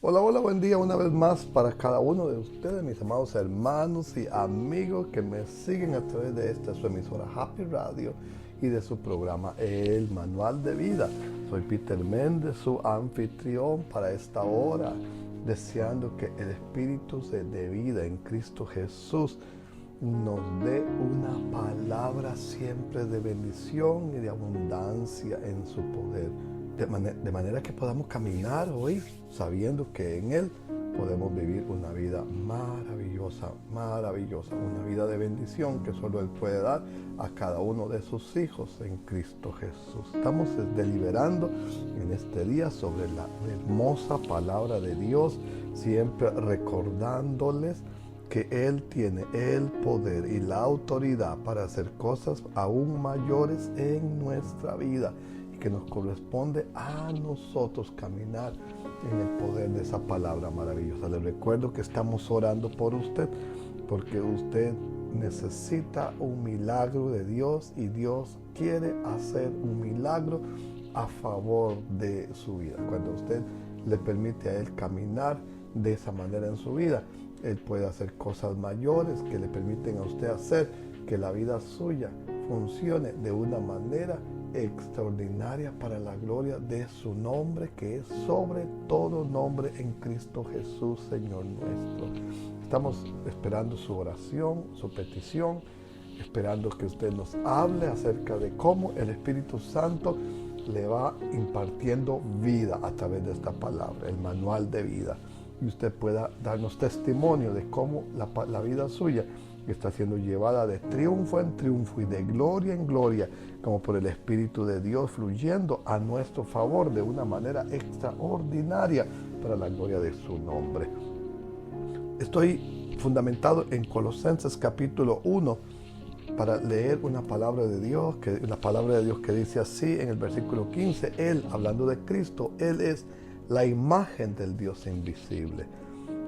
Hola, hola, buen día una vez más para cada uno de ustedes, mis amados hermanos y amigos que me siguen a través de esta su emisora Happy Radio y de su programa El Manual de Vida. Soy Peter Méndez, su anfitrión para esta hora, deseando que el Espíritu de vida en Cristo Jesús nos dé una palabra siempre de bendición y de abundancia en su poder. De manera que podamos caminar hoy sabiendo que en Él podemos vivir una vida maravillosa, una vida de bendición que solo Él puede dar a cada uno de sus hijos en Cristo Jesús. Estamos deliberando en este día sobre la hermosa palabra de Dios, siempre recordándoles que Él tiene el poder y la autoridad para hacer cosas aún mayores en nuestra vida, que nos corresponde a nosotros caminar en el poder de esa palabra maravillosa. Les recuerdo que estamos orando por usted, porque usted necesita un milagro de Dios y Dios quiere hacer un milagro a favor de su vida. Cuando usted le permite a Él caminar de esa manera en su vida, Él puede hacer cosas mayores que le permiten a usted hacer que la vida suya funcione de una manera extraordinaria para la gloria de su nombre, que es sobre todo nombre en Cristo Jesús, Señor nuestro. Estamos esperando su oración, su petición, esperando que usted nos hable acerca de cómo el Espíritu Santo le va impartiendo vida a través de esta palabra, el manual de vida, y usted pueda darnos testimonio de cómo la vida suya está siendo llevada de triunfo en triunfo y de gloria en gloria, como por el Espíritu de Dios fluyendo a nuestro favor de una manera extraordinaria para la gloria de su nombre. Estoy fundamentado en Colosenses capítulo 1 para leer una palabra de Dios, la palabra de Dios que dice así en el versículo 15, Él, hablando de Cristo, Él es la imagen del Dios invisible,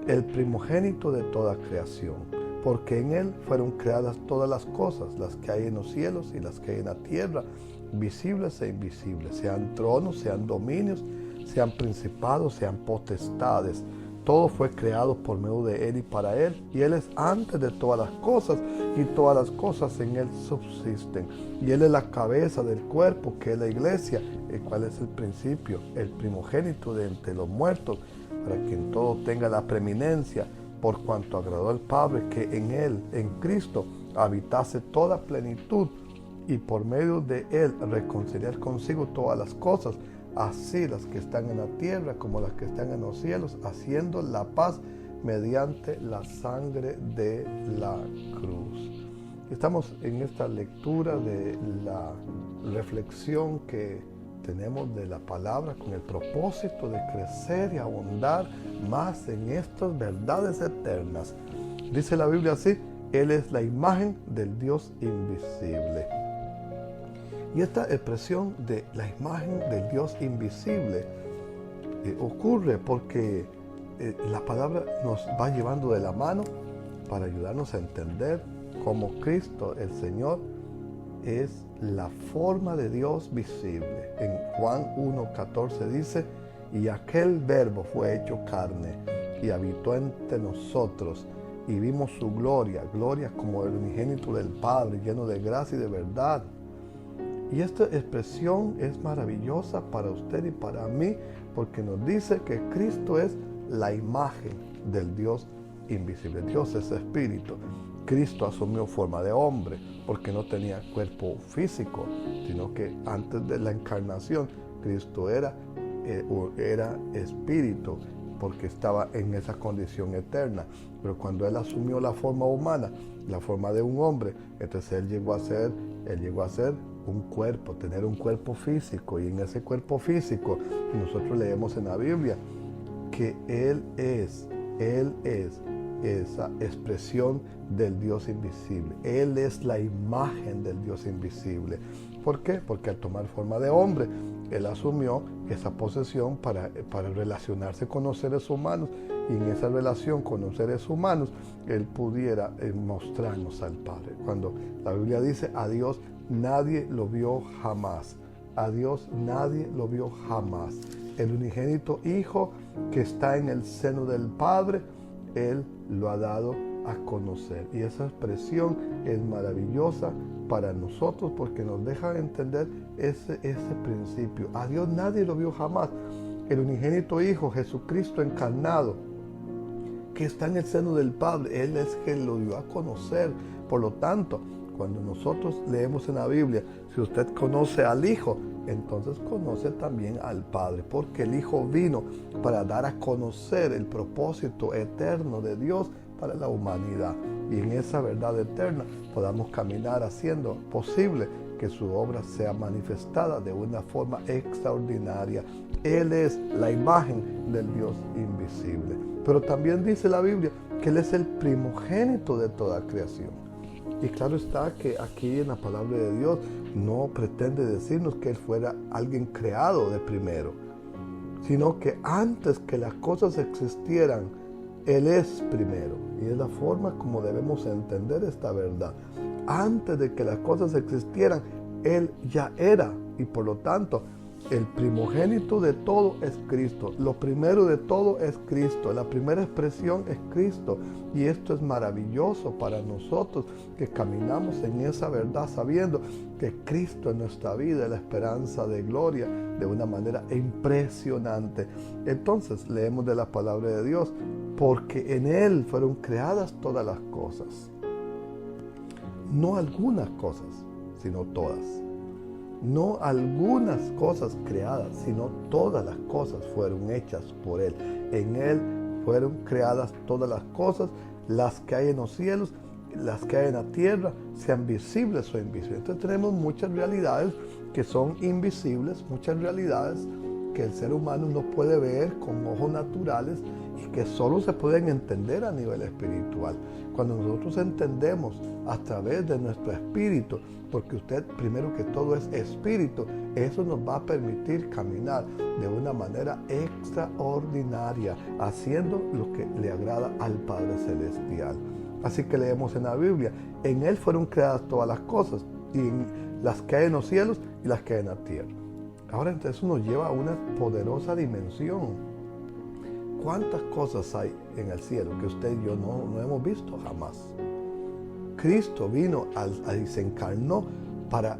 el primogénito de toda creación, porque en Él fueron creadas todas las cosas, las que hay en los cielos y las que hay en la tierra, visibles e invisibles, sean tronos, sean dominios, sean principados, sean potestades. Todo fue creado por medio de Él y para Él, y Él es antes de todas las cosas, y todas las cosas en Él subsisten. Y Él es la cabeza del cuerpo, que es la iglesia, el cual es el principio, el primogénito de entre los muertos, para que en todo tenga la preeminencia, por cuanto agradó al Padre que en Él, en Cristo, habitase toda plenitud, y por medio de Él reconciliar consigo todas las cosas, así las que están en la tierra como las que están en los cielos, haciendo la paz mediante la sangre de la cruz. Estamos en esta lectura de la reflexión que tenemos de la palabra con el propósito de crecer y abundar más en estas verdades eternas. Dice la Biblia así, Él es la imagen del Dios invisible. Y esta expresión de la imagen del Dios invisible ocurre porque la palabra nos va llevando de la mano para ayudarnos a entender cómo Cristo, el Señor, es la forma de Dios visible. En Juan 1:14 dice, y aquel verbo fue hecho carne y habitó entre nosotros y vimos su gloria, gloria como el unigénito del Padre, lleno de gracia y de verdad. Y esta expresión es maravillosa para usted y para mí, porque nos dice que Cristo es la imagen del Dios invisible. Dios es espíritu. Cristo asumió forma de hombre porque no tenía cuerpo físico, sino que antes de la encarnación Cristo era espíritu porque estaba en esa condición eterna. Pero cuando Él asumió la forma humana, la forma de un hombre, entonces Él llegó a ser un cuerpo, tener un cuerpo físico. Y en ese cuerpo físico, nosotros leemos en la Biblia que Él es esa expresión del Dios invisible. Él es la imagen del Dios invisible. ¿Por qué? Porque al tomar forma de hombre, Él asumió esa posesión para relacionarse con los seres humanos, y en esa relación con los seres humanos, Él pudiera mostrarnos al Padre. Cuando la Biblia dice a Dios, nadie lo vio jamás, A Dios nadie lo vio jamás. El unigénito Hijo que está en el seno del Padre, Él lo ha dado a conocer. Y esa expresión es maravillosa para nosotros porque nos deja entender ese principio. A Dios nadie lo vio jamás. El unigénito Hijo, Jesucristo encarnado, que está en el seno del Padre, Él es quien lo dio a conocer. Por lo tanto, cuando nosotros leemos en la Biblia, si usted conoce al Hijo, entonces conoce también al Padre, porque el Hijo vino para dar a conocer el propósito eterno de Dios para la humanidad. Y en esa verdad eterna podamos caminar haciendo posible que su obra sea manifestada de una forma extraordinaria. Él es la imagen del Dios invisible. Pero también dice la Biblia que Él es el primogénito de toda creación. Y claro está que aquí en la palabra de Dios no pretende decirnos que Él fuera alguien creado de primero, sino que antes que las cosas existieran, Él es primero. Y es la forma como debemos entender esta verdad. Antes de que las cosas existieran, Él ya era. Y por lo tanto, el primogénito de todo es Cristo. Lo primero de todo es Cristo. La primera expresión es Cristo. Y esto es maravilloso para nosotros que caminamos en esa verdad sabiendo que Cristo en nuestra vida es la esperanza de gloria de una manera impresionante. Entonces leemos de la palabra de Dios, porque en Él fueron creadas todas las cosas. No algunas cosas, sino todas. No algunas cosas creadas, sino todas las cosas fueron hechas por Él. En Él fueron creadas todas las cosas, las que hay en los cielos, las que hay en la tierra, sean visibles o invisibles. Entonces tenemos muchas realidades que son invisibles, muchas realidades que el ser humano no puede ver con ojos naturales y que solo se pueden entender a nivel espiritual. Cuando nosotros entendemos a través de nuestro espíritu, porque usted primero que todo es espíritu, eso nos va a permitir caminar de una manera extraordinaria, haciendo lo que le agrada al Padre Celestial. Así que leemos en la Biblia, en Él fueron creadas todas las cosas, y las que hay en los cielos y las que hay en la tierra. Ahora entonces eso nos lleva a una poderosa dimensión. ¿Cuántas cosas hay en el cielo que usted y yo no hemos visto jamás? Cristo vino y se encarnó para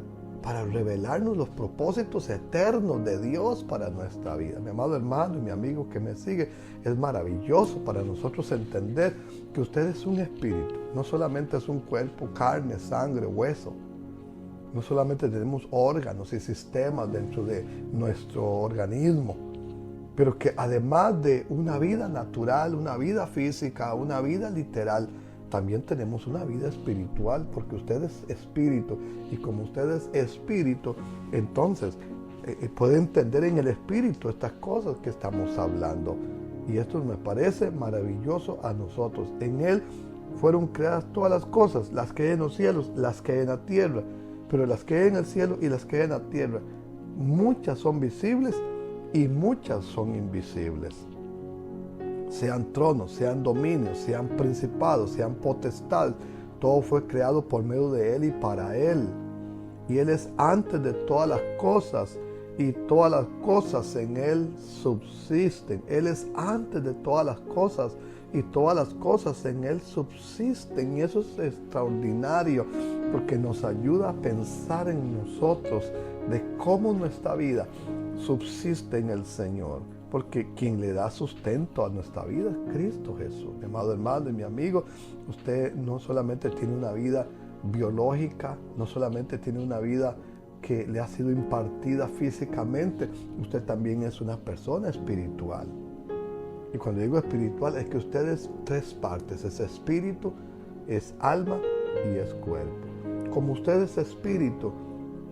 revelarnos los propósitos eternos de Dios para nuestra vida. Mi amado hermano y mi amigo que me sigue, es maravilloso para nosotros entender que usted es un espíritu. No solamente es un cuerpo, carne, sangre, hueso. No solamente tenemos órganos y sistemas dentro de nuestro organismo, pero que además de una vida natural, una vida física, una vida literal, también tenemos una vida espiritual, porque usted es espíritu, y como usted es espíritu, entonces puede entender en el espíritu estas cosas que estamos hablando. Y esto me parece maravilloso a nosotros. En Él fueron creadas todas las cosas, las que hay en los cielos, las que hay en la tierra. Pero las que hay en el cielo y las que hay en la tierra, muchas son visibles y muchas son invisibles. Sean tronos, sean dominios, sean principados, sean potestades, todo fue creado por medio de Él y para Él. Y Él es antes de todas las cosas, y todas las cosas en Él subsisten. Él es antes de todas las cosas, y todas las cosas en Él subsisten. Y eso es extraordinario, porque nos ayuda a pensar en nosotros de cómo nuestra vida subsiste en el Señor. Porque quien le da sustento a nuestra vida es Cristo Jesús. Mi amado hermano y mi amigo, usted no solamente tiene una vida biológica, no solamente tiene una vida que le ha sido impartida físicamente, usted también es una persona espiritual. Y cuando digo espiritual es que usted es tres partes: es espíritu, es alma y es cuerpo. Como usted es espíritu,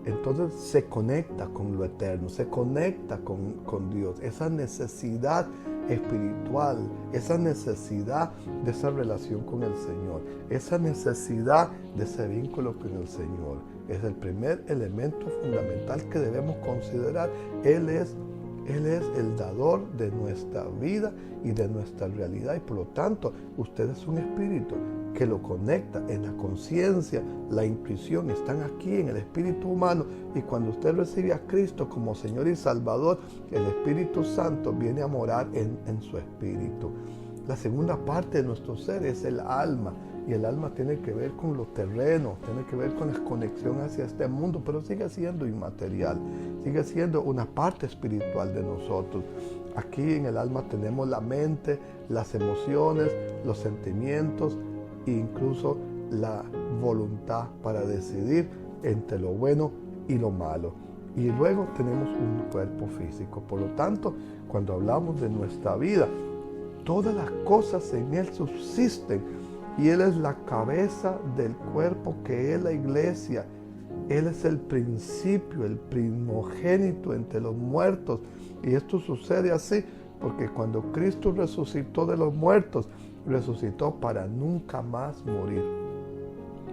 entonces se conecta con lo eterno, se conecta con Dios. Esa necesidad espiritual, esa necesidad de esa relación con el Señor, esa necesidad de ese vínculo con el Señor, es el primer elemento fundamental que debemos considerar. Él es el dador de nuestra vida y de nuestra realidad, y por lo tanto usted es un espíritu. que lo conecta en la conciencia, la intuición, están aquí en el espíritu humano. Y cuando usted recibe a Cristo como Señor y Salvador, el Espíritu Santo viene a morar en su espíritu. La segunda parte de nuestro ser es el alma. Y el alma tiene que ver con lo terreno, tiene que ver con la conexión hacia este mundo, pero sigue siendo inmaterial, sigue siendo una parte espiritual de nosotros. Aquí en el alma tenemos la mente, las emociones, los sentimientos e incluso la voluntad para decidir entre lo bueno y lo malo. Y luego tenemos un cuerpo físico. Por lo tanto, cuando hablamos de nuestra vida, todas las cosas en Él subsisten y Él es la cabeza del cuerpo que es la iglesia. Él es el principio, el primogénito entre los muertos. Y esto sucede así porque cuando Cristo resucitó de los muertos, resucitó para nunca más morir.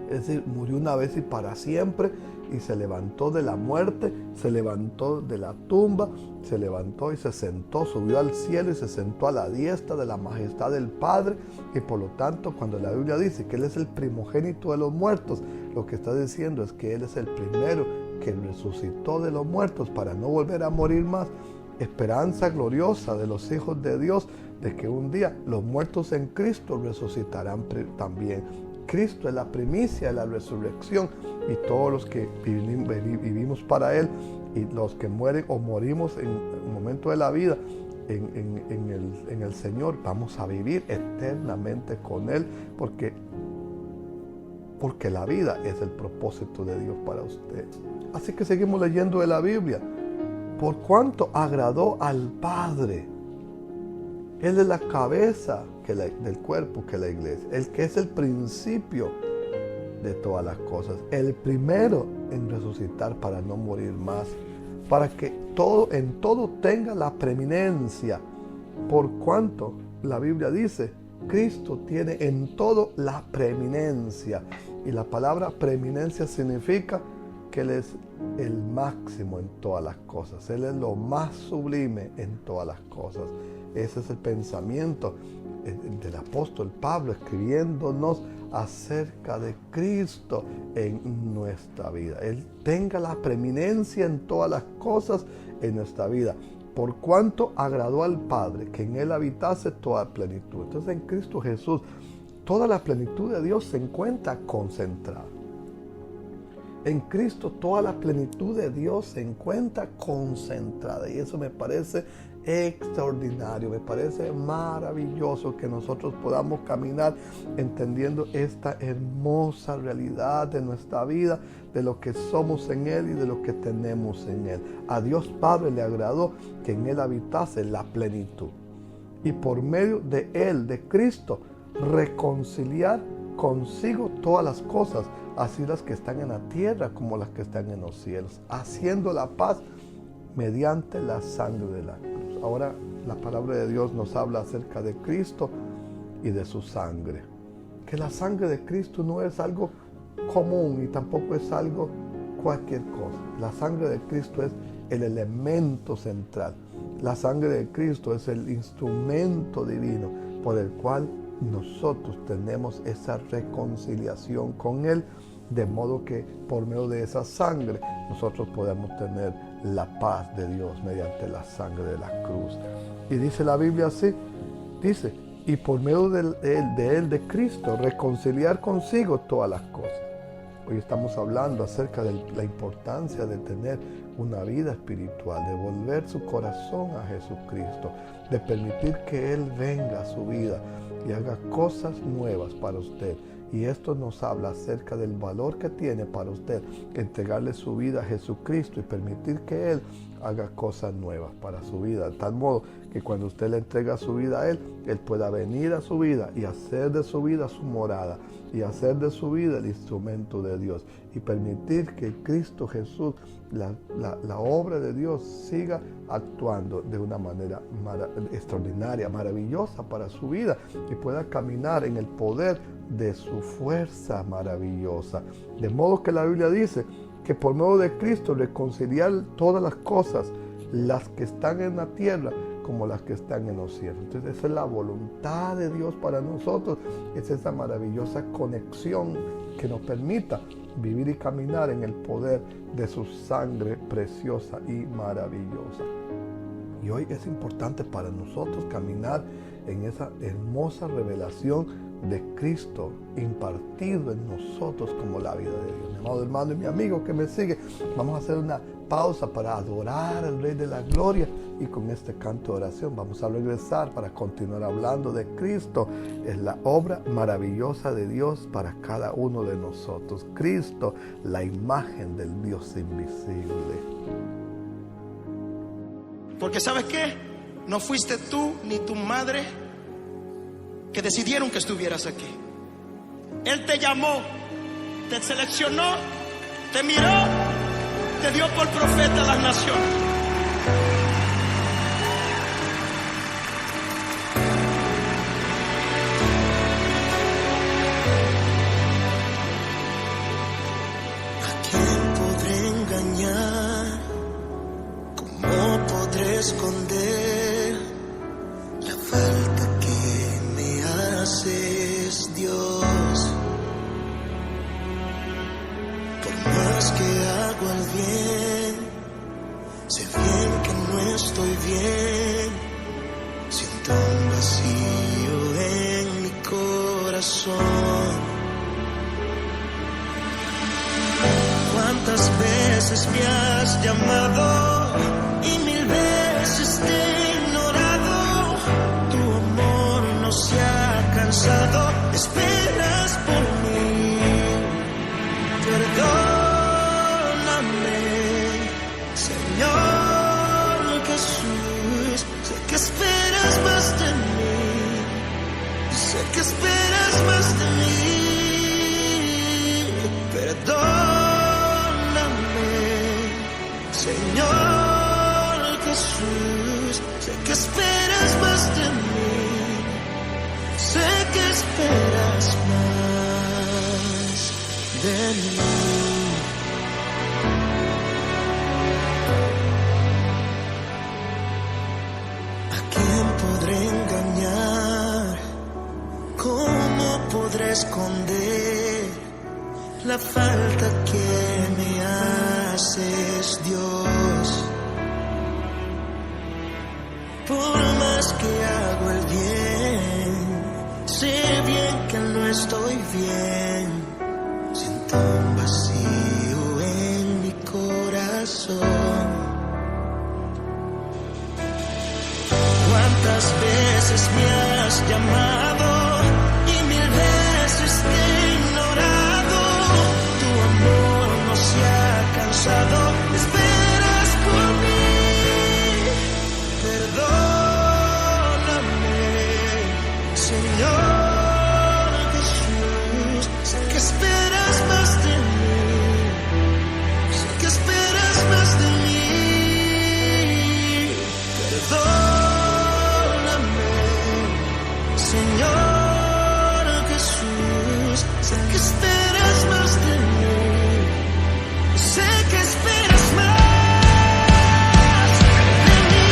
Es decir, murió una vez y para siempre, y se levantó de la muerte, se levantó de la tumba, se levantó y se sentó, subió al cielo y se sentó a la diestra de la majestad del Padre. Y por lo tanto, cuando la Biblia dice que Él es el primogénito de los muertos, lo que está diciendo es que Él es el primero que resucitó de los muertos para no volver a morir más. Esperanza gloriosa de los hijos de Dios, de que un día los muertos en Cristo resucitarán también. Cristo es la primicia de la resurrección, y todos los que vivimos para Él y los que mueren o morimos en un momento de la vida en el Señor, vamos a vivir eternamente con Él, porque la vida es el propósito de Dios para usted. Así que seguimos leyendo de la Biblia. Por cuanto agradó al Padre. Él es la cabeza del cuerpo que es la iglesia, el que es el principio de todas las cosas, el primero en resucitar para no morir más, para que en todo tenga la preeminencia. Por cuanto la Biblia dice, Cristo tiene en todo la preeminencia. Y la palabra preeminencia significa que Él es el máximo en todas las cosas. Él es lo más sublime en todas las cosas. Ese es el pensamiento del apóstol Pablo, escribiéndonos acerca de Cristo en nuestra vida. Él tenga la preeminencia en todas las cosas en nuestra vida. Por cuanto agradó al Padre que en Él habitase toda plenitud. Entonces en Cristo Jesús toda la plenitud de Dios se encuentra concentrada. En Cristo toda la plenitud de Dios se encuentra concentrada, y eso me parece extraordinario, me parece maravilloso que nosotros podamos caminar entendiendo esta hermosa realidad de nuestra vida, de lo que somos en Él y de lo que tenemos en Él. A Dios Padre le agradó que en Él habitase la plenitud, y por medio de Él, de Cristo, reconciliar consigo todas las cosas, así las que están en la tierra como las que están en los cielos, haciendo la paz mediante la sangre de la cruz. Ahora la palabra de Dios nos habla acerca de Cristo y de su sangre. Que la sangre de Cristo no es algo común y tampoco es algo cualquier cosa. La sangre de Cristo es el elemento central. La sangre de Cristo es el instrumento divino por el cual nosotros tenemos esa reconciliación con Él, de modo que por medio de esa sangre nosotros podemos tener la paz de Dios mediante la sangre de la cruz. Y dice la Biblia así, dice, y por medio de Cristo, reconciliar consigo todas las cosas. Hoy estamos hablando acerca de la importancia de tener una vida espiritual, de volver su corazón a Jesucristo, de permitir que Él venga a su vida y haga cosas nuevas para usted. Y esto nos habla acerca del valor que tiene para usted entregarle su vida a Jesucristo y permitir que Él haga cosas nuevas para su vida, de tal modo que cuando usted le entrega su vida a Él, Él pueda venir a su vida y hacer de su vida su morada, y hacer de su vida el instrumento de Dios, y permitir que Cristo Jesús, la obra de Dios, siga actuando de una manera extraordinaria, maravillosa para su vida, y pueda caminar en el poder de su fuerza maravillosa. De modo que la Biblia dice que por medio de Cristo reconciliar todas las cosas, las que están en la tierra como las que están en los cielos. Entonces esa es la voluntad de Dios para nosotros. Es esa maravillosa conexión que nos permita vivir y caminar en el poder de su sangre preciosa y maravillosa. Y hoy es importante para nosotros caminar en esa hermosa revelación de Cristo impartido en nosotros como la vida de Dios. Mi amado hermano y mi amigo que me sigue, vamos a hacer una pausa para adorar al Rey de la Gloria, y con este canto de oración vamos a regresar para continuar hablando de Cristo. Es la obra maravillosa de Dios para cada uno de nosotros. Cristo, la imagen del Dios invisible. Porque ¿sabes qué? No fuiste tú ni tu madre que decidieron que estuvieras aquí. Él te llamó, te seleccionó, te miró, te dio por profeta a las naciones. ¿A quién podré engañar? ¿Cómo podré esconder la falta que me haces, Dios? Por más que hago el bien, sé bien que no estoy bien. Siento un vacío en mi corazón. ¿Cuántas veces me has llamado y 1000 veces te he ignorado? Tu amor no se ha cansado, esperas por mí. Perdóname, Señor Jesús. Sé que esperas más de mí, sé que esperas más de mí. Perdóname, Señor Jesús. Sé que esperas más de mí, sé que esperas más de mí. ¿A quién podré engañar? ¿Cómo podré esconder la falta que me haces, Dios? Por más que hago el bien, sé bien que no estoy bien. Siento un vacío en mi corazón. ¿Cuántas veces me has llamado y 1000 veces te he ignorado? Tu amor no se ha cansado, esperas por mí. Perdóname, Señor Jesús. Sé que esperas más de mí, sé que esperas más de mí. Perdóname, Señor Jesús. Sé que esperas más de mí, sé que esperas más de mí.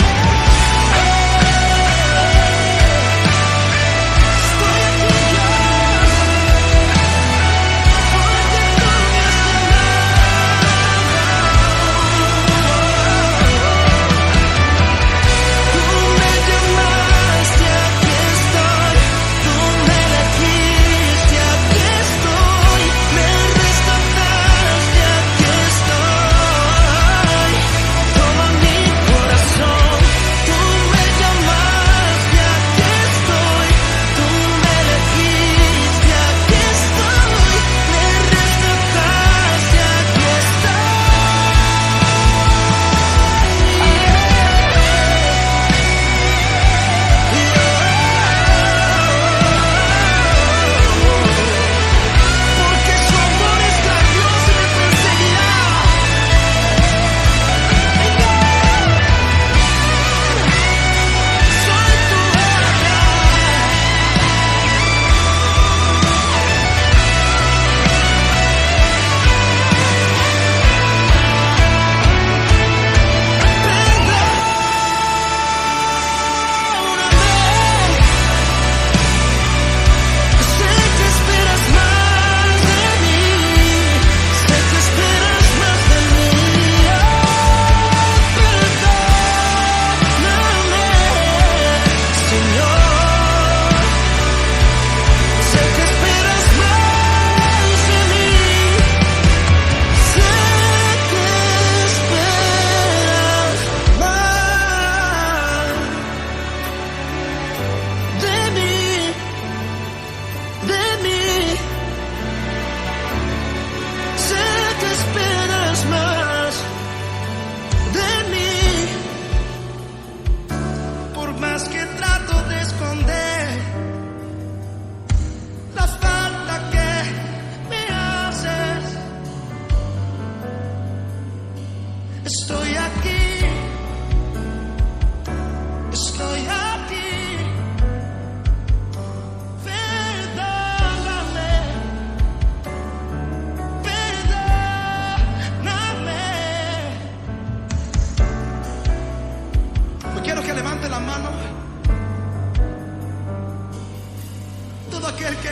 aquel que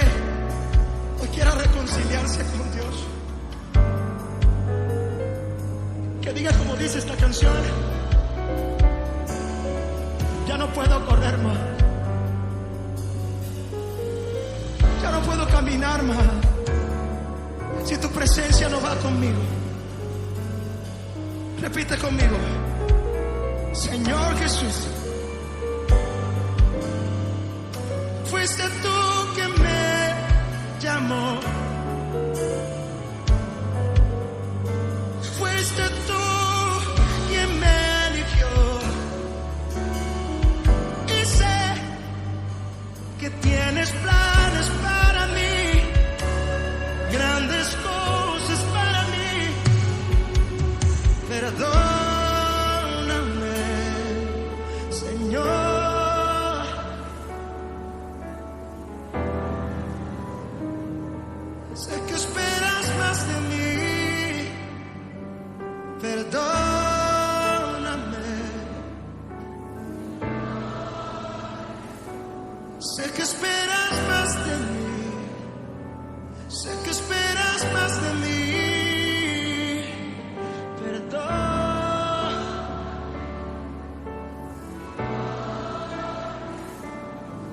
hoy quiera reconciliarse con Dios, que diga como dice esta canción: ya no puedo correr más, ya no puedo caminar más, si tu presencia no va conmigo. Repite conmigo: Señor Jesús, fuiste tú quien me llamó, fuiste tú quien me eligió, y sé que tienes planes para mí, grandes cosas para mí. Perdóname, Señor. Sé que esperas más de mí. Perdóname. Sé que esperas más de mí. Sé que esperas más de mí.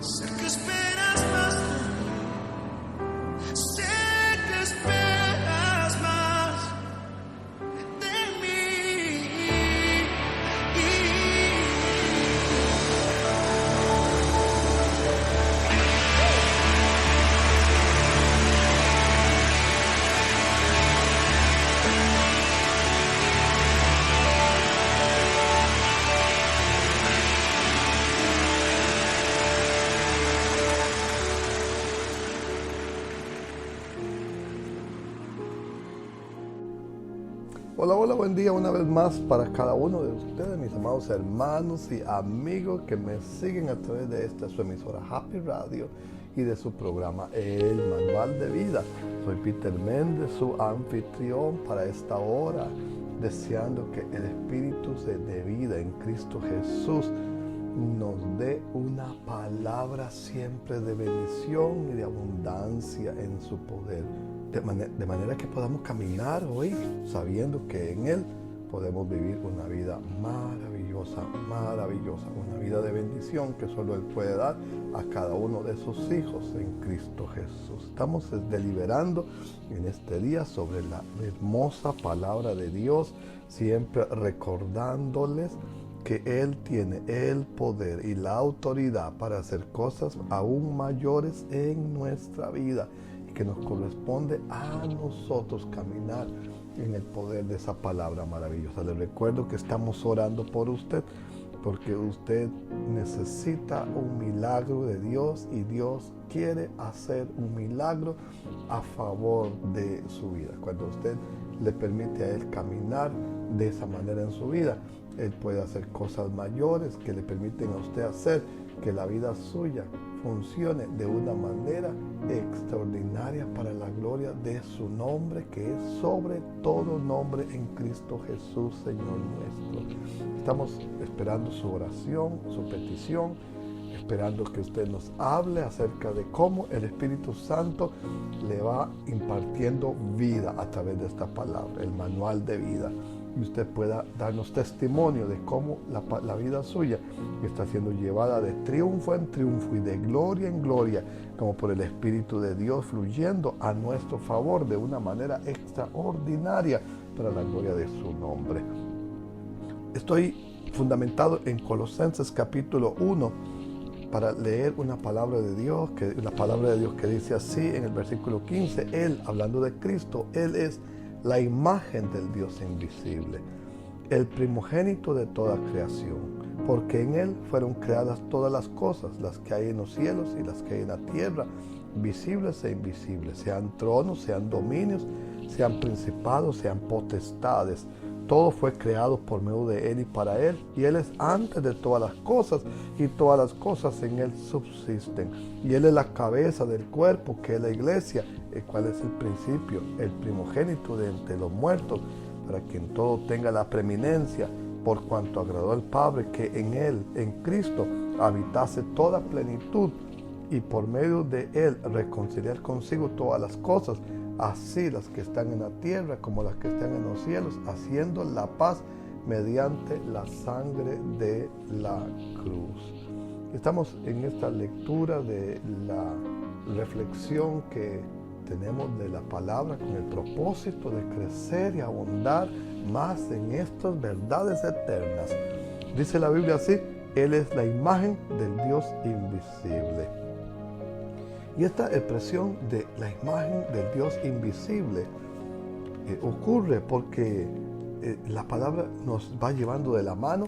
Sé que esperas más de mí. Sé que esperas más de mí. Hola, hola, buen día una vez más para cada uno de ustedes, mis amados hermanos y amigos que me siguen a través de esta su emisora Happy Radio y de su programa El Manual de Vida. Soy Peter Méndez, su anfitrión para esta hora, deseando que el Espíritu de vida en Cristo Jesús nos dé una palabra siempre de bendición y de abundancia en su poder. De manera que podamos caminar hoy sabiendo que en Él podemos vivir una vida maravillosa, una vida de bendición que solo Él puede dar a cada uno de sus hijos en Cristo Jesús. Estamos deliberando en este día sobre la hermosa palabra de Dios, siempre recordándoles que Él tiene el poder y la autoridad para hacer cosas aún mayores en nuestra vida, que nos corresponde a nosotros caminar en el poder de esa palabra maravillosa. Les recuerdo que estamos orando por usted, porque usted necesita un milagro de Dios y Dios quiere hacer un milagro a favor de su vida. Cuando usted le permite a Él caminar de esa manera en su vida, Él puede hacer cosas mayores que le permiten a usted hacer que la vida suya funcione de una manera extraordinaria para la gloria de su nombre, que es sobre todo nombre en Cristo Jesús, Señor nuestro. Estamos esperando su oración, su petición, esperando que usted nos hable acerca de cómo el Espíritu Santo le va impartiendo vida a través de esta palabra, el manual de vida. Y usted pueda darnos testimonio de cómo la vida suya está siendo llevada de triunfo en triunfo y de gloria en gloria, como por el Espíritu de Dios fluyendo a nuestro favor de una manera extraordinaria para la gloria de su nombre. Estoy fundamentado en Colosenses capítulo 1 para leer una palabra de Dios, que dice así en el versículo 15, Él, hablando de Cristo, Él es la imagen del Dios invisible, el primogénito de toda creación, porque en Él fueron creadas todas las cosas, las que hay en los cielos y las que hay en la tierra, visibles e invisibles, sean tronos, sean dominios, sean principados, sean potestades. Todo fue creado por medio de Él y para Él, y Él es antes de todas las cosas, y todas las cosas en Él subsisten. Y Él es la cabeza del cuerpo, que es la iglesia, el cual es el principio, el primogénito de entre los muertos, para que en todo tenga la preeminencia, por cuanto agradó al Padre que en Él, en Cristo, habitase toda plenitud, y por medio de él reconciliar consigo todas las cosas, así las que están en la tierra como las que están en los cielos, haciendo la paz mediante la sangre de la cruz. Estamos en esta lectura de la reflexión que tenemos de la palabra con el propósito de crecer y abundar más en estas verdades eternas. Dice la Biblia así: Él es la imagen del Dios invisible. Y esta expresión de la imagen del Dios invisible ocurre porque la palabra nos va llevando de la mano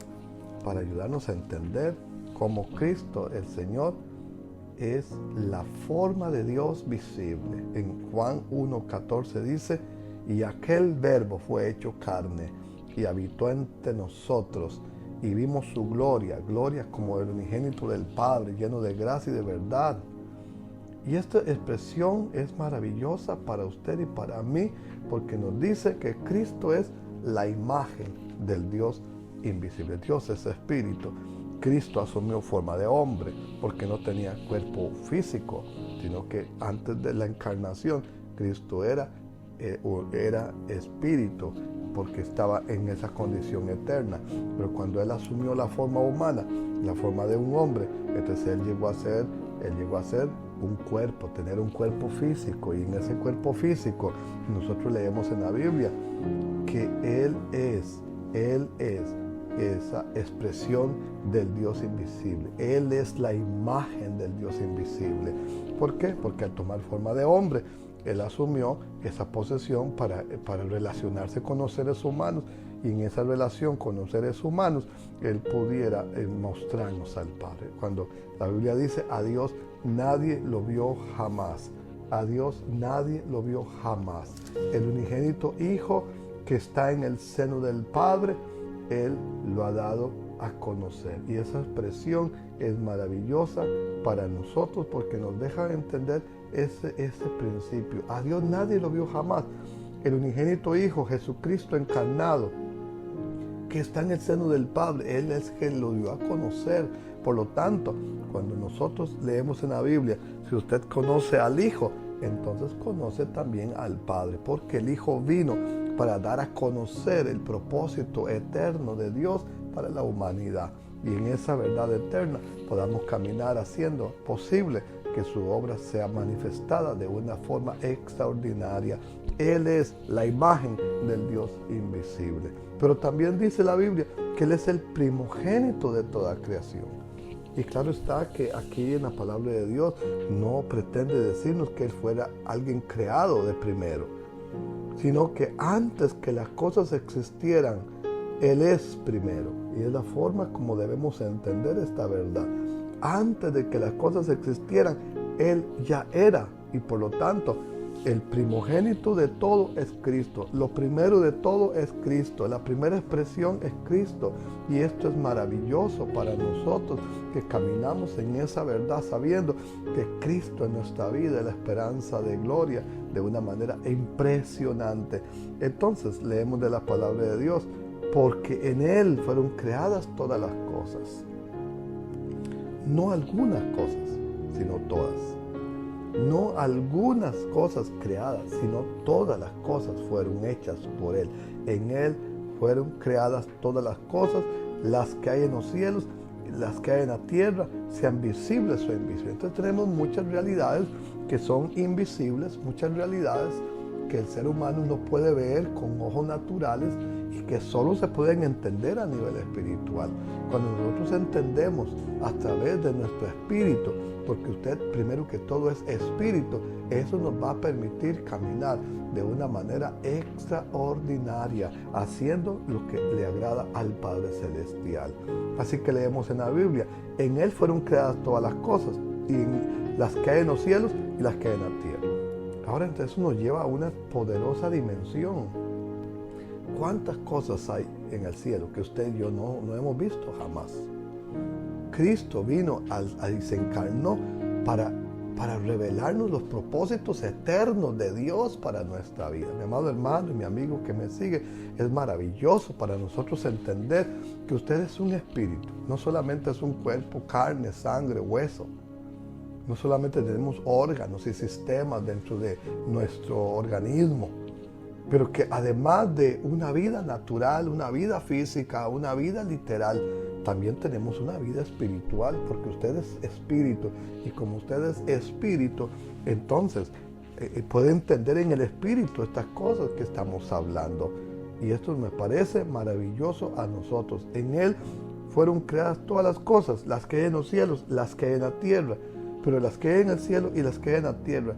para ayudarnos a entender cómo Cristo, el Señor, es la forma de Dios visible. En Juan 1:14 dice: y aquel verbo fue hecho carne y habitó entre nosotros, y vimos su gloria, gloria como el unigénito del Padre, lleno de gracia y de verdad. Y esta expresión es maravillosa para usted y para mí, porque nos dice que Cristo es la imagen del Dios invisible. Dios es espíritu. Cristo asumió forma de hombre porque no tenía cuerpo físico, sino que antes de la encarnación Cristo era espíritu, porque estaba en esa condición eterna. Pero cuando él asumió la forma humana, la forma de un hombre, entonces él llegó a ser un cuerpo, tener un cuerpo físico. Y en ese cuerpo físico nosotros leemos en la Biblia que él es esa expresión del Dios invisible. Él es la imagen del Dios invisible. ¿Por qué? Porque al tomar forma de hombre, él asumió esa posesión para relacionarse con los seres humanos, y en esa relación con los seres humanos él pudiera mostrarnos al Padre. Cuando la Biblia dice: a Dios nadie lo vio jamás. A Dios nadie lo vio jamás. El unigénito Hijo que está en el seno del Padre, Él lo ha dado a conocer. Y esa expresión es maravillosa para nosotros porque nos deja entender ese principio. A Dios nadie lo vio jamás. El unigénito Hijo, Jesucristo encarnado, que está en el seno del Padre, Él es quien lo dio a conocer. Por lo tanto, cuando nosotros leemos en la Biblia: si usted conoce al Hijo, entonces conoce también al Padre, porque el Hijo vino para dar a conocer el propósito eterno de Dios para la humanidad. Y en esa verdad eterna podamos caminar haciendo posible que su obra sea manifestada de una forma extraordinaria. Él es la imagen del Dios invisible. Pero también dice la Biblia que Él es el primogénito de toda creación. Y claro está que aquí en la palabra de Dios no pretende decirnos que Él fuera alguien creado de primero, sino que antes que las cosas existieran, Él es primero. Y es la forma como debemos entender esta verdad. Antes de que las cosas existieran, Él ya era, y por lo tanto, el primogénito de todo es Cristo. Lo primero de todo es Cristo. La primera expresión es Cristo. Y esto es maravilloso para nosotros que caminamos en esa verdad, sabiendo que Cristo en nuestra vida es la esperanza de gloria de una manera impresionante. Entonces leemos de la palabra de Dios: porque en Él fueron creadas todas las cosas. No algunas cosas, sino todas. No algunas cosas creadas, sino todas las cosas fueron hechas por Él. En Él fueron creadas todas las cosas, las que hay en los cielos, las que hay en la tierra, sean visibles o invisibles. Entonces tenemos muchas realidades que son invisibles, muchas realidades que el ser humano no puede ver con ojos naturales y que solo se pueden entender a nivel espiritual. Cuando nosotros entendemos a través de nuestro espíritu, porque usted primero que todo es espíritu, eso nos va a permitir caminar de una manera extraordinaria, haciendo lo que le agrada al Padre Celestial. Así que leemos en la Biblia: en Él fueron creadas todas las cosas, y las que hay en los cielos y las que hay en la tierra. Ahora entonces nos lleva a una poderosa dimensión. ¿Cuántas cosas hay en el cielo que usted y yo no hemos visto jamás? Cristo vino y se encarnó para revelarnos los propósitos eternos de Dios para nuestra vida. Mi amado hermano y mi amigo que me sigue, es maravilloso para nosotros entender que usted es un espíritu. No solamente es un cuerpo, carne, sangre, hueso. No solamente tenemos órganos y sistemas dentro de nuestro organismo, pero que además de una vida natural, una vida física, una vida literal, también tenemos una vida espiritual, porque usted es espíritu, y como usted es espíritu, entonces puede entender en el espíritu estas cosas que estamos hablando. Y esto me parece maravilloso a nosotros. En Él fueron creadas todas las cosas, las que hay en los cielos, las que hay en la tierra. Pero las que hay en el cielo y las que hay en la tierra,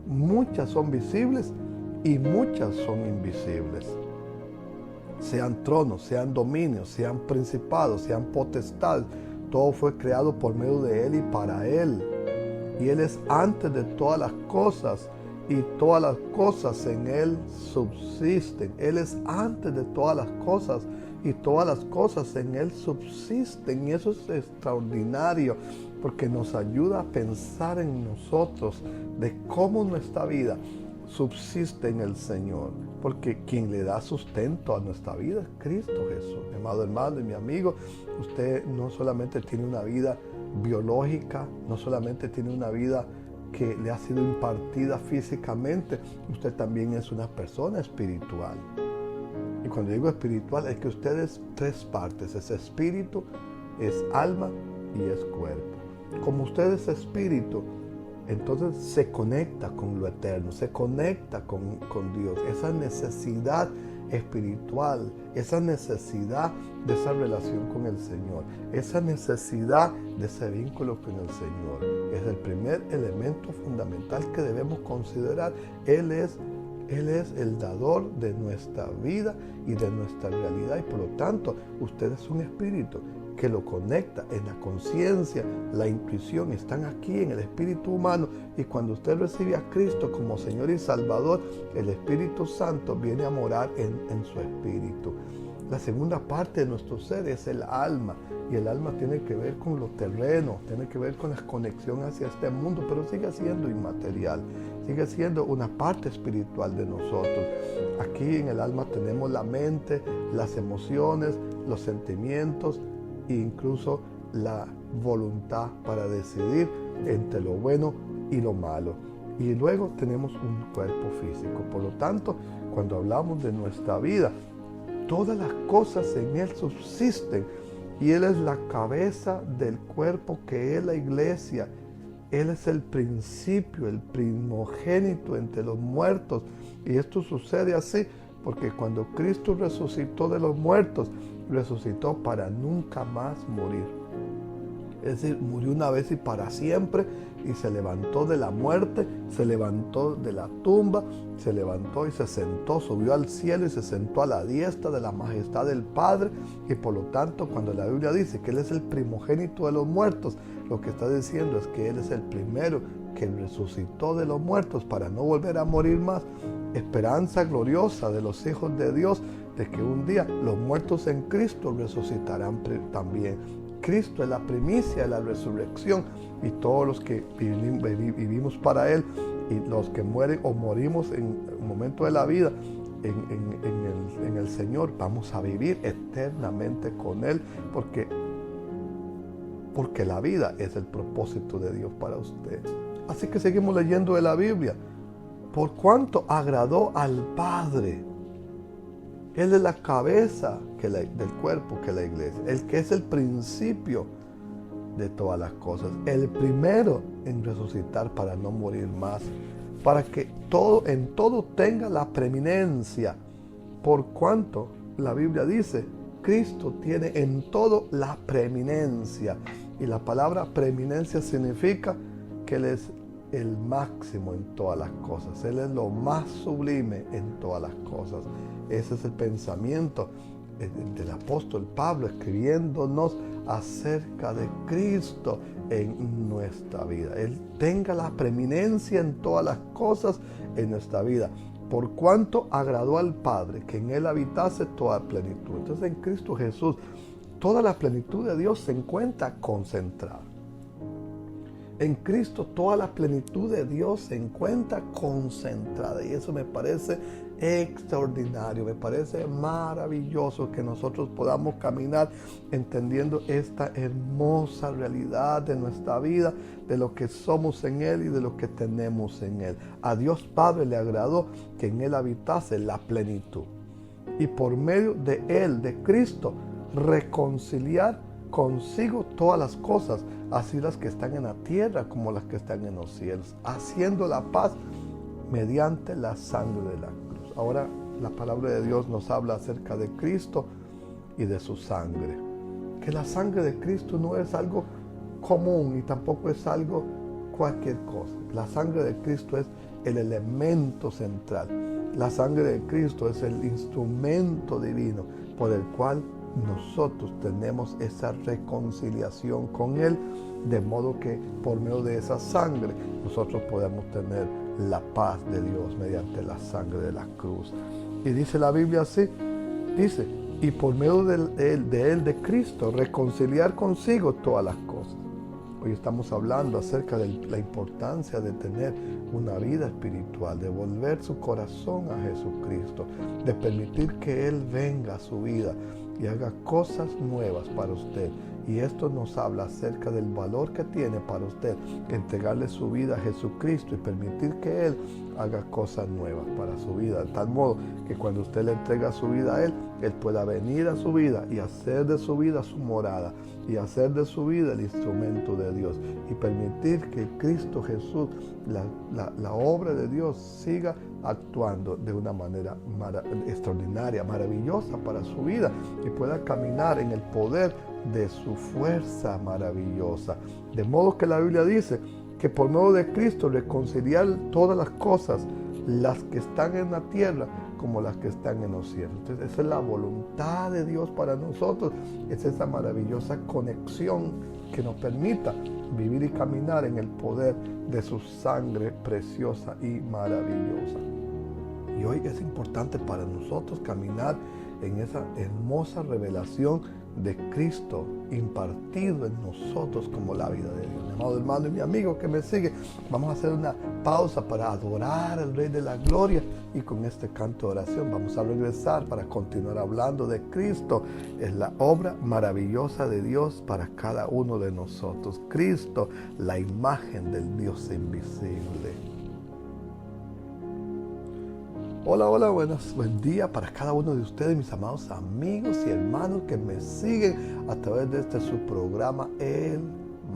muchas son visibles y muchas son invisibles. Sean tronos, sean dominios, sean principados, sean potestades, todo fue creado por medio de Él y para Él. Y Él es antes de todas las cosas, y todas las cosas en Él subsisten. Él es antes de todas las cosas, y todas las cosas en Él subsisten. Y eso es extraordinario, porque nos ayuda a pensar en nosotros, de cómo nuestra vida subsiste en el Señor, porque quien le da sustento a nuestra vida es Cristo Jesús. Mi amado hermano y mi amigo, usted no solamente tiene una vida biológica, no solamente tiene una vida que le ha sido impartida físicamente, usted también es una persona espiritual. Y cuando digo espiritual, es que usted es tres partes: es espíritu, es alma y es cuerpo. Como usted es espíritu, entonces se conecta con lo eterno, se conecta con Dios. Esa necesidad espiritual, esa necesidad de esa relación con el Señor, esa necesidad de ese vínculo con el Señor, es el primer elemento fundamental que debemos considerar. Él es el dador de nuestra vida y de nuestra realidad, y por lo tanto usted es un espíritu que lo conecta en la conciencia, la intuición, están aquí en el espíritu humano. Y cuando usted recibe a Cristo como Señor y Salvador, el Espíritu Santo viene a morar en su espíritu. La segunda parte de nuestro ser es el alma, y el alma tiene que ver con lo terreno, tiene que ver con la conexión hacia este mundo, pero sigue siendo inmaterial, sigue siendo una parte espiritual de nosotros. Aquí en el alma tenemos la mente, las emociones, los sentimientos e incluso la voluntad para decidir entre lo bueno y lo malo. Y luego tenemos un cuerpo físico. Por lo tanto, cuando hablamos de nuestra vida, todas las cosas en Él subsisten, y Él es la cabeza del cuerpo que es la iglesia. Él es el principio, el primogénito entre los muertos. Y esto sucede así porque cuando Cristo resucitó de los muertos, resucitó para nunca más morir. Es decir, murió una vez y para siempre, y se levantó de la muerte, se levantó de la tumba, se levantó y se sentó, subió al cielo y se sentó a la diestra de la majestad del Padre. Y por lo tanto, cuando la Biblia dice que Él es el primogénito de los muertos, lo que está diciendo es que Él es el primero que resucitó de los muertos para no volver a morir más. Esperanza gloriosa de los hijos de Dios, de que un día los muertos en Cristo resucitarán también. Cristo es la primicia de la resurrección, y todos los que vivimos para Él, y los que mueren o morimos en un momento de la vida en el Señor, vamos a vivir eternamente con Él, porque la vida es el propósito de Dios para usted. Así que seguimos leyendo de la Biblia. Por cuanto agradó al Padre. Él es la cabeza del cuerpo que es la iglesia, el que es el principio de todas las cosas, el primero en resucitar para no morir más, para que en todo tenga la preeminencia. Por cuanto la Biblia dice, Cristo tiene en todo la preeminencia, y la palabra preeminencia significa que Él es el máximo en todas las cosas. Él es lo más sublime en todas las cosas. Ese es el pensamiento del apóstol Pablo, escribiéndonos acerca de Cristo en nuestra vida. Él tenga la preeminencia en todas las cosas en nuestra vida. Por cuanto agradó al Padre que en Él habitase toda plenitud. Entonces en Cristo Jesús toda la plenitud de Dios se encuentra concentrada. En Cristo toda la plenitud de Dios se encuentra concentrada, y eso me parece extraordinario. Me parece maravilloso que nosotros podamos caminar entendiendo esta hermosa realidad de nuestra vida, de lo que somos en Él y de lo que tenemos en Él. A Dios Padre le agradó que en Él habitase la plenitud. Y por medio de Él, de Cristo, reconciliar consigo todas las cosas, así las que están en la tierra como las que están en los cielos, haciendo la paz mediante la sangre de la cruz. Ahora la palabra de Dios nos habla acerca de Cristo y de su sangre. Que la sangre de Cristo no es algo común y tampoco es algo cualquier cosa. La sangre de Cristo es el elemento central. La sangre de Cristo es el instrumento divino por el cual nosotros tenemos esa reconciliación con Él, de modo que por medio de esa sangre nosotros podemos tener la paz de Dios mediante la sangre de la cruz. Y dice la Biblia así, dice, y por medio de Él, de Cristo, reconciliar consigo todas las cosas. Hoy estamos hablando acerca de la importancia de tener una vida espiritual, de volver su corazón a Jesucristo, de permitir que Él venga a su vida y haga cosas nuevas para usted. Y esto nos habla acerca del valor que tiene para usted entregarle su vida a Jesucristo y permitir que Él haga cosas nuevas para su vida, de tal modo que cuando usted le entrega su vida a Él, Él pueda venir a su vida y hacer de su vida su morada y hacer de su vida el instrumento de Dios y permitir que Cristo Jesús, la obra de Dios, siga actuando de una manera extraordinaria, maravillosa para su vida y pueda caminar en el poder de su fuerza maravillosa. De modo que la Biblia dice que por medio de Cristo reconciliar todas las cosas, las que están en la tierra como las que están en los cielos. Entonces esa es la voluntad de Dios para nosotros, es esa maravillosa conexión que nos permita vivir y caminar en el poder de su sangre preciosa y maravillosa. Y hoy es importante para nosotros caminar en esa hermosa revelación de Cristo impartido en nosotros como la vida de Dios. Mi amado hermano y mi amigo que me sigue, vamos a hacer una pausa para adorar al Rey de la Gloria y con este canto de oración vamos a regresar para continuar hablando de Cristo. Es la obra maravillosa de Dios para cada uno de nosotros. Cristo, la imagen del Dios invisible. Hola, hola, buen día para cada uno de ustedes, mis amados amigos y hermanos que me siguen a través de este su programa, El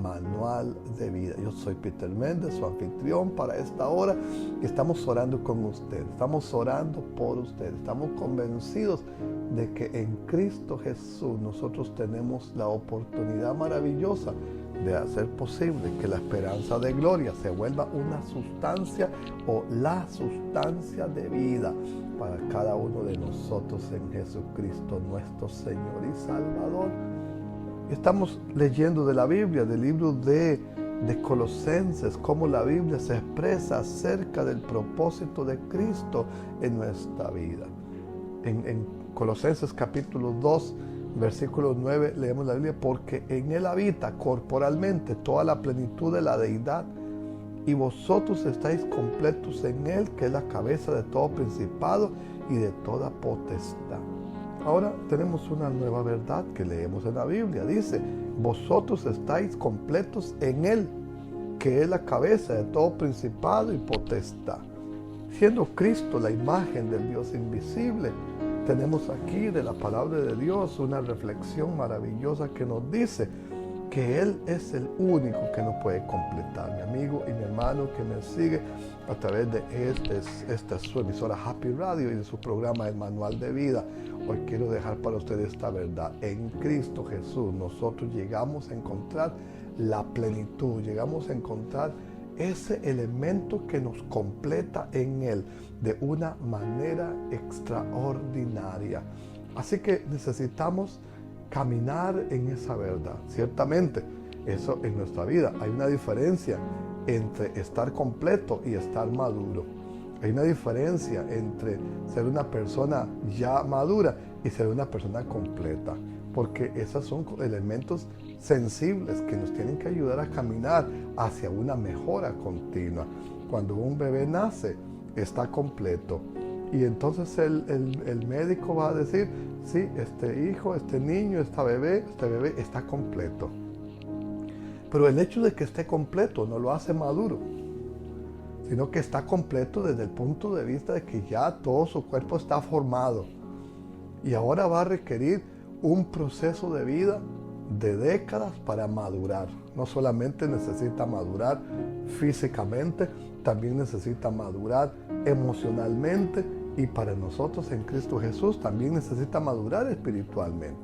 Manual de Vida. Yo soy Peter Méndez, su anfitrión para esta hora, y estamos orando con ustedes, estamos orando por ustedes, estamos convencidos de que en Cristo Jesús nosotros tenemos la oportunidad maravillosa de hacer posible que la esperanza de gloria se vuelva una sustancia o la sustancia de vida para cada uno de nosotros en Jesucristo nuestro Señor y Salvador. Estamos leyendo de la Biblia, del libro de Colosenses, cómo la Biblia se expresa acerca del propósito de Cristo en nuestra vida. En Colosenses capítulo 2, versículo 9, leemos la Biblia, porque en Él habita corporalmente toda la plenitud de la deidad, y vosotros estáis completos en Él, que es la cabeza de todo principado y de toda potestad. Ahora tenemos una nueva verdad que leemos en la Biblia. Dice, vosotros estáis completos en Él, que es la cabeza de todo principado y potestad. Siendo Cristo la imagen del Dios invisible, tenemos aquí de la palabra de Dios una reflexión maravillosa que nos dice que Él es el único que nos puede completar. Mi amigo y mi hermano que me sigue a través de esta su emisora Happy Radio y de su programa El Manual de Vida, hoy quiero dejar para ustedes esta verdad. En Cristo Jesús nosotros llegamos a encontrar la plenitud, llegamos a encontrar ese elemento que nos completa en Él de una manera extraordinaria. Así que necesitamos caminar en esa verdad. Ciertamente, eso en nuestra vida. Hay una diferencia entre estar completo y estar maduro. Hay una diferencia entre ser una persona ya madura y ser una persona completa. Porque esos son elementos sensibles que nos tienen que ayudar a caminar hacia una mejora continua. Cuando un bebé nace, está completo. Y entonces el médico va a decir, sí, este hijo, este niño, este bebé está completo. Pero el hecho de que esté completo no lo hace maduro, sino que está completo desde el punto de vista de que ya todo su cuerpo está formado. Y ahora va a requerir un proceso de vida de décadas para madurar. No solamente necesita madurar físicamente, también necesita madurar emocionalmente, y para nosotros en Cristo Jesús también necesita madurar espiritualmente.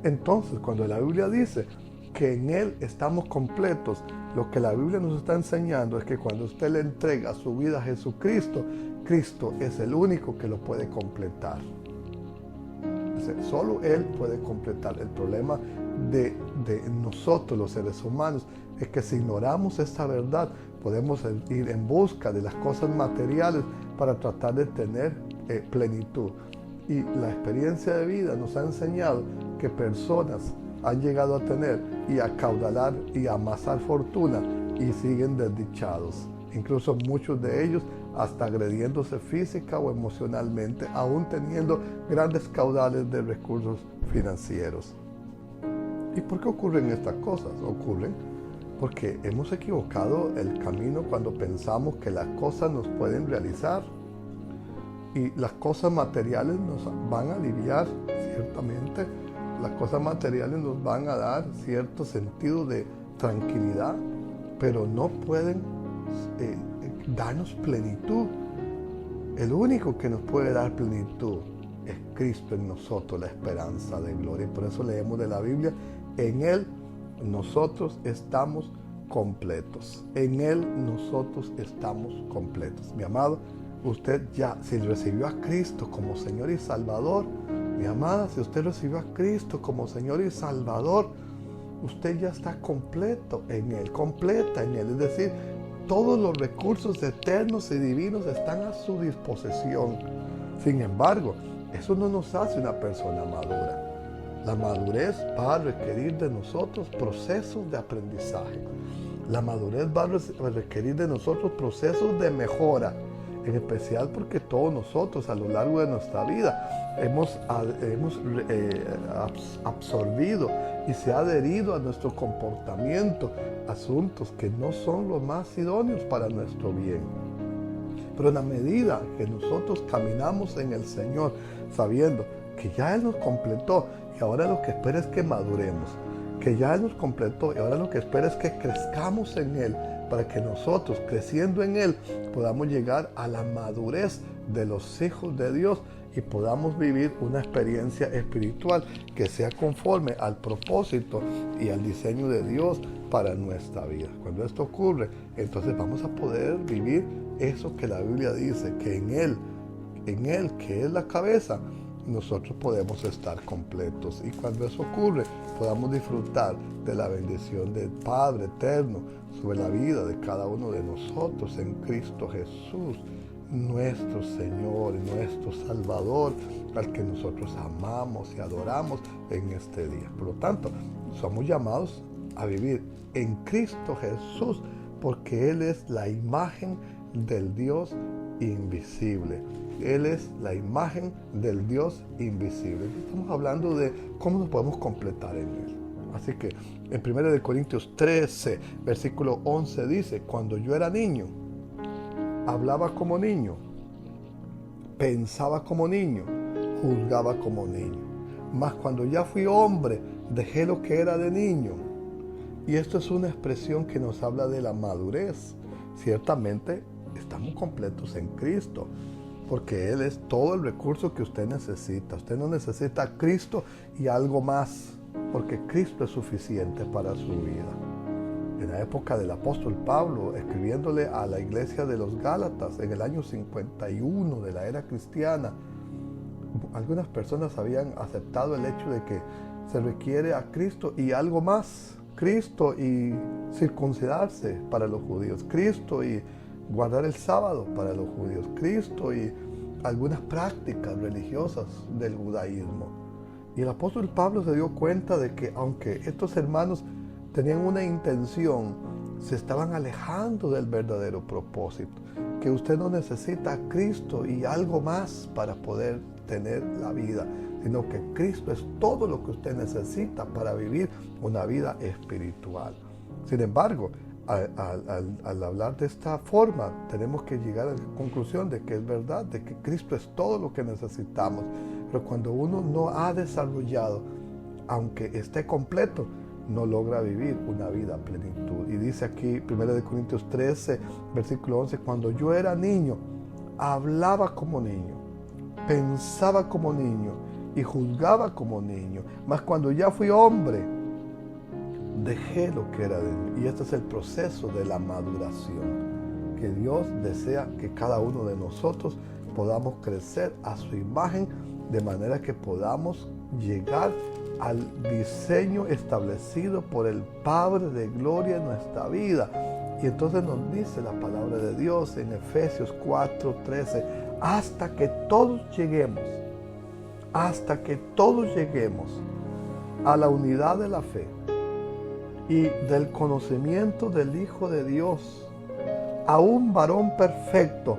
Entonces, cuando la Biblia dice que en Él estamos completos, lo que la Biblia nos está enseñando es que cuando usted le entrega su vida a Jesucristo, Cristo es el único que lo puede completar. Solo Él puede completar. El problema de nosotros los seres humanos es que si ignoramos esta verdad, podemos ir en busca de las cosas materiales para tratar de tener plenitud. Y la experiencia de vida nos ha enseñado que personas han llegado a tener y a acaudalar y a amasar fortuna y siguen desdichados. Incluso muchos de ellos hasta agrediéndose física o emocionalmente, aún teniendo grandes caudales de recursos financieros. ¿Y por qué ocurren estas cosas? Ocurren porque hemos equivocado el camino cuando pensamos que las cosas nos pueden realizar. Y las cosas materiales nos van a aliviar, ciertamente. Las cosas materiales nos van a dar cierto sentido de tranquilidad, pero no pueden darnos plenitud. El único que nos puede dar plenitud es Cristo en nosotros, la esperanza de gloria. Y por eso leemos de la Biblia, en Él nosotros estamos completos. En Él nosotros estamos completos. Mi amado, usted ya, si recibió a Cristo como Señor y Salvador, mi amada, si usted recibió a Cristo como Señor y Salvador, usted ya está completo en Él, completa en Él. Es decir, todos los recursos eternos y divinos están a su disposición. Sin embargo, eso no nos hace una persona madura. La madurez va a requerir de nosotros procesos de aprendizaje. La madurez va a requerir de nosotros procesos de mejora. En especial porque todos nosotros a lo largo de nuestra vida hemos absorbido y se ha adherido a nuestro comportamiento asuntos que no son los más idóneos para nuestro bien. Pero en la medida que nosotros caminamos en el Señor, sabiendo que ya Él nos completó y ahora lo que espera es que maduremos, que ya Él nos completó y ahora lo que espera es que crezcamos en Él, para que nosotros, creciendo en Él, podamos llegar a la madurez de los hijos de Dios y podamos vivir una experiencia espiritual que sea conforme al propósito y al diseño de Dios para nuestra vida. Cuando esto ocurre, entonces vamos a poder vivir eso que la Biblia dice, que en Él, que es la cabeza, nosotros podemos estar completos. Y cuando eso ocurre, podamos disfrutar de la bendición del Padre eterno sobre la vida de cada uno de nosotros en Cristo Jesús, nuestro Señor y nuestro Salvador, al que nosotros amamos y adoramos en este día. Por lo tanto, somos llamados a vivir en Cristo Jesús, porque Él es la imagen del Dios invisible. Él es la imagen del Dios invisible. Estamos hablando de cómo nos podemos completar en Él. Así que en 1 Corintios 13, versículo 11 dice, cuando yo era niño, hablaba como niño, pensaba como niño, juzgaba como niño. Mas cuando ya fui hombre, dejé lo que era de niño. Y esto es una expresión que nos habla de la madurez. Ciertamente estamos completos en Cristo, porque Él es todo el recurso que usted necesita. Usted no necesita a Cristo y algo más, porque Cristo es suficiente para su vida. En la época del apóstol Pablo, escribiéndole a la iglesia de los Gálatas, en el año 51 de la era cristiana, algunas personas habían aceptado el hecho de que se requiere a Cristo y algo más. Cristo y circuncidarse para los judíos. Cristo y guardar el sábado para los judíos. Cristo y algunas prácticas religiosas del judaísmo. Y el apóstol Pablo se dio cuenta de que aunque estos hermanos tenían una intención, se estaban alejando del verdadero propósito. que usted no necesita a Cristo y algo más para poder tener la vida, sino que Cristo es todo lo que usted necesita para vivir una vida espiritual. Sin embargo, al hablar de esta forma, tenemos que llegar a la conclusión de que es verdad, de que Cristo es todo lo que necesitamos. Pero cuando uno no ha desarrollado, aunque esté completo, no logra vivir una vida a plenitud. Y dice aquí 1 Corintios 13, versículo 11, cuando yo era niño, hablaba como niño, pensaba como niño y juzgaba como niño. Mas cuando ya fui hombre, dejé lo que era de mí. Y este es el proceso de la maduración, que Dios desea que cada uno de nosotros podamos crecer a su imagen, de manera que podamos llegar al diseño establecido por el Padre de gloria en nuestra vida. Y entonces nos dice la palabra de Dios en Efesios 4:13, hasta que todos lleguemos a la unidad de la fe y del conocimiento del Hijo de Dios, a un varón perfecto,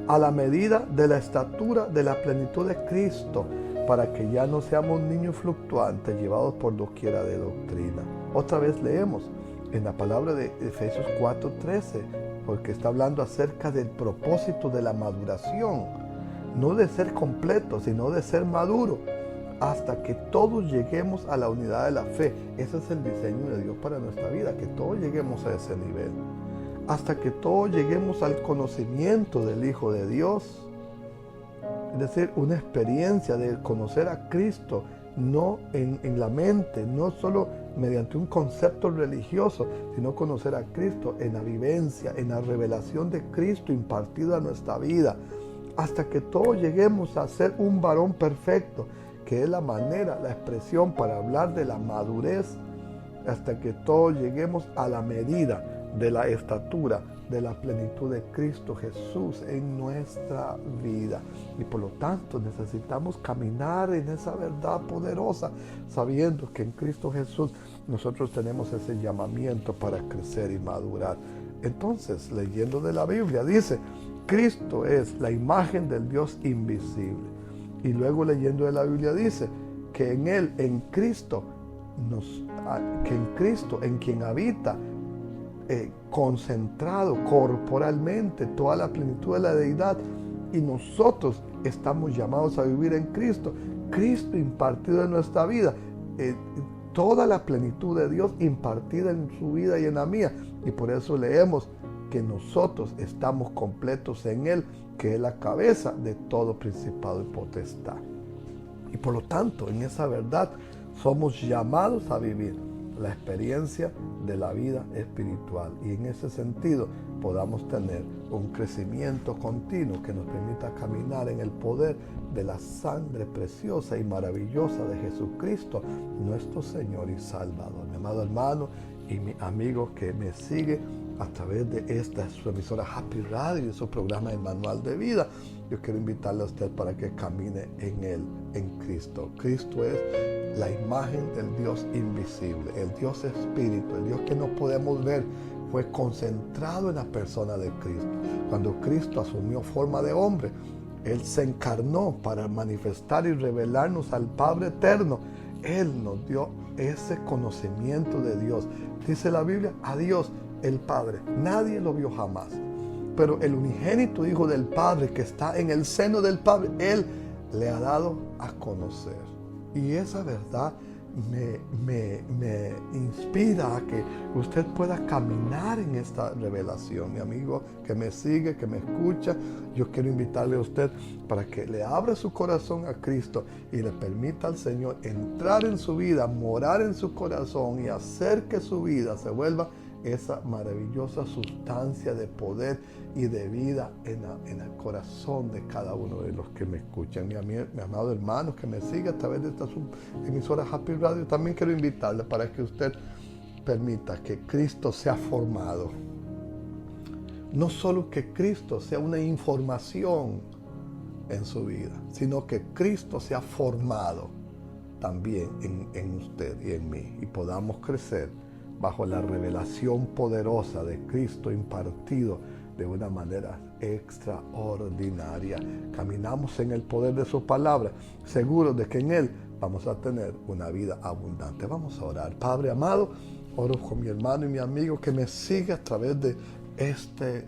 a la medida de la estatura de la plenitud de Cristo, para que ya no seamos niños fluctuantes, llevados por doquiera de doctrina. Otra vez leemos en la palabra de Efesios 4:13, porque está hablando acerca del propósito de la maduración, no de ser completo, sino de ser maduro, hasta que todos lleguemos a la unidad de la fe. Ese es el diseño de Dios para nuestra vida, que todos lleguemos a ese nivel, hasta que todos lleguemos al conocimiento del Hijo de Dios. Es decir, una experiencia de conocer a Cristo, no en la mente, no solo mediante un concepto religioso, sino conocer a Cristo en la vivencia, en la revelación de Cristo impartida a nuestra vida, hasta que todos lleguemos a ser un varón perfecto, que es la manera, la expresión para hablar de la madurez, hasta que todos lleguemos a la medida de la estatura de la plenitud de Cristo Jesús en nuestra vida. Y por lo tanto necesitamos caminar en esa verdad poderosa, sabiendo que en Cristo Jesús nosotros tenemos ese llamamiento para crecer y madurar. Entonces, leyendo de la Biblia, dice, Cristo es la imagen del Dios invisible. Y luego leyendo de la Biblia dice que en Él, en Cristo, en quien habita concentrado corporalmente toda la plenitud de la deidad, y nosotros estamos llamados a vivir en Cristo. Cristo impartido en nuestra vida, toda la plenitud de Dios impartida en su vida y en la mía. Y por eso leemos que nosotros estamos completos en Él, que es la cabeza de todo principado y potestad. Y por lo tanto, en esa verdad somos llamados a vivir la experiencia de la vida espiritual, y en ese sentido podamos tener un crecimiento continuo que nos permita caminar en el poder de la sangre preciosa y maravillosa de Jesucristo, nuestro Señor y Salvador. Mi amado hermano y mi amigo que me sigue a través de esta su emisora Happy Radio y su programa El Manual de Vida, yo quiero invitarle a usted para que camine en Él, en Cristo. Cristo es la imagen del Dios invisible, el Dios espíritu, el Dios que no podemos ver, fue concentrado en la persona de Cristo. Cuando Cristo asumió forma de hombre, Él se encarnó para manifestar y revelarnos al Padre eterno. Él nos dio ese conocimiento de Dios. Dice la Biblia, a Dios el Padre nadie lo vio jamás, pero el unigénito Hijo del Padre, que está en el seno del Padre, Él le ha dado a conocer. Y esa verdad me inspira a que usted pueda caminar en esta revelación. Mi amigo que me sigue, que me escucha, yo quiero invitarle a usted para que le abra su corazón a Cristo y le permita al Señor entrar en su vida, morar en su corazón y hacer que su vida se vuelva esa maravillosa sustancia de poder y de vida en el corazón de cada uno de los que me escuchan. Mi amado hermano que me sigue a través de esta emisora Happy Radio, también quiero invitarle para que usted permita que Cristo sea formado. No solo que Cristo sea una información en su vida, sino que Cristo sea formado también en usted y en mí, y podamos crecer bajo la revelación poderosa de Cristo impartido de una manera extraordinaria. Caminamos en el poder de su palabra, seguros de que en Él vamos a tener una vida abundante. Vamos a orar. Padre amado, oro con mi hermano y mi amigo que me sigue a través de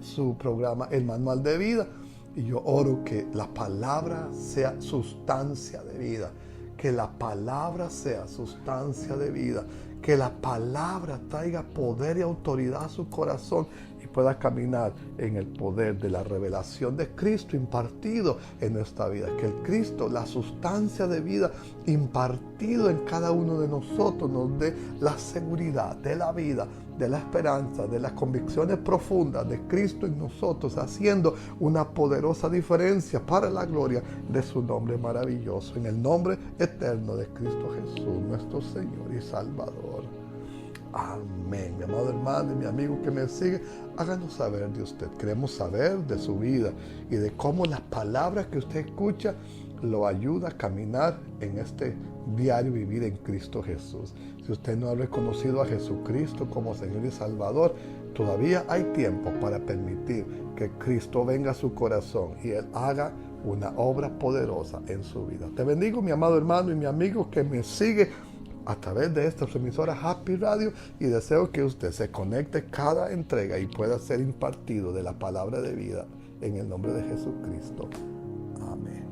su programa, El Manual de Vida. Y yo oro que la palabra sea sustancia de vida. Que la palabra sea sustancia de vida. Que la palabra traiga poder y autoridad a su corazón y pueda caminar en el poder de la revelación de Cristo impartido en nuestra vida. Que el Cristo, la sustancia de vida impartido en cada uno de nosotros, nos dé la seguridad de la vida, de la esperanza, de las convicciones profundas de Cristo en nosotros, haciendo una poderosa diferencia para la gloria de su nombre maravilloso, en el nombre eterno de Cristo Jesús, nuestro Señor y Salvador. Amén. Mi amado hermano y mi amigo que me sigue, háganos saber de usted. Queremos saber de su vida y de cómo las palabras que usted escucha lo ayuda a caminar en este diario vivir en Cristo Jesús. Si usted no ha reconocido a Jesucristo como Señor y Salvador, todavía hay tiempo para permitir que Cristo venga a su corazón y Él haga una obra poderosa en su vida. Te bendigo, mi amado hermano y mi amigo que me sigue a través de esta emisora Happy Radio, y deseo que usted se conecte cada entrega y pueda ser impartido de la palabra de vida en el nombre de Jesucristo. Amén.